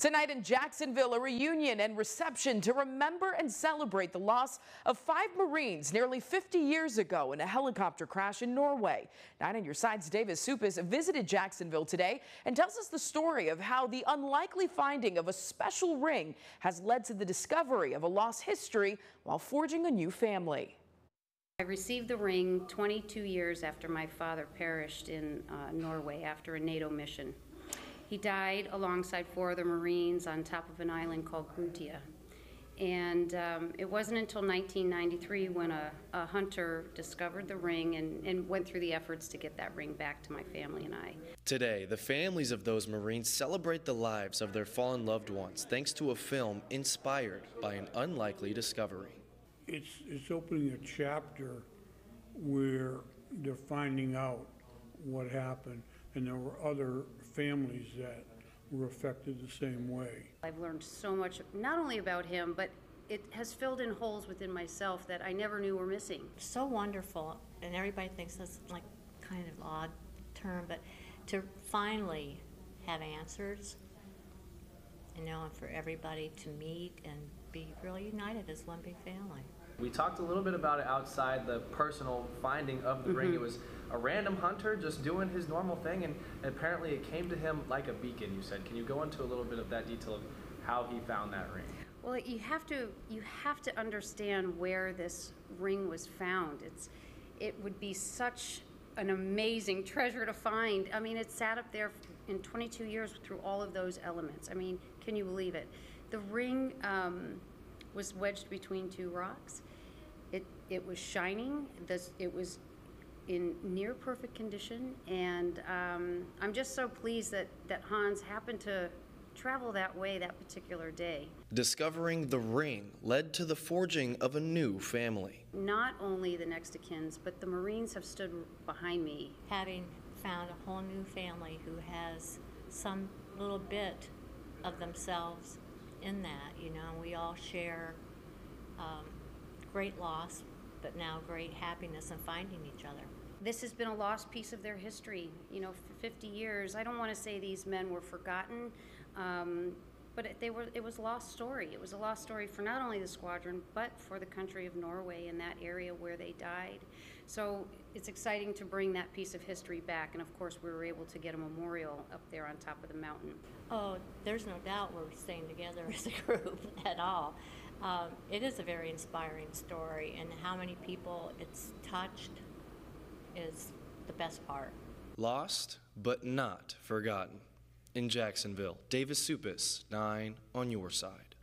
Tonight in Jacksonville, a reunion and reception to remember and celebrate the loss of 5 Marines nearly 50 years ago in a helicopter crash in Norway. 9 on your side's David Suppes visited Jacksonville today and tells us the story of how the unlikely finding of a special ring has led to the discovery of a lost history while forging a new family. I received the ring 22 years after my father perished in Norway after a NATO mission. He died alongside 4 other Marines on top of an island called Grutia. And it wasn't until 1993 when a hunter discovered the ring and went through the efforts to get that ring back to my family and I. Today, the families of those Marines celebrate the lives of their fallen loved ones thanks to a film inspired by an unlikely discovery. It's opening a chapter where they're finding out what happened, and there were other families that were affected the same way. I've learned so much, not only about him, but it has filled in holes within myself that I never knew were missing. So wonderful, and everybody thinks that's like kind of an odd term, but to finally have answers, and for everybody to meet and be really united as one big family. We talked a little bit about it outside the personal finding of the ring. It was a random hunter just doing his normal thing, and apparently it came to him like a beacon, you said. Can you go into a little bit of that detail of how he found that ring? Well, you have to understand where this ring was found. It would be such an amazing treasure to find. I mean, it sat up there in 22 years through all of those elements. I mean, can you believe it? The ring was wedged between 2 rocks. It was shining. It was in near perfect condition, and I'm just so pleased that Hans happened to travel that way that particular day. Discovering the ring led to the forging of a new family. Not only the next of kins, but the Marines have stood behind me. Having found a whole new family who has some little bit of themselves in that, we all share great loss, but now great happiness in finding each other. This has been a lost piece of their history, for 50 years. I don't want to say these men were forgotten, but it was a lost story. It was a lost story for not only the squadron, but for the country of Norway and that area where they died. So it's exciting to bring that piece of history back, and of course we were able to get a memorial up there on top of the mountain. Oh, there's no doubt we're staying together as a group at all. It is a very inspiring story, and how many people it's touched is the best part. Lost, but not forgotten. In Jacksonville, David Suppes, 9 on your side.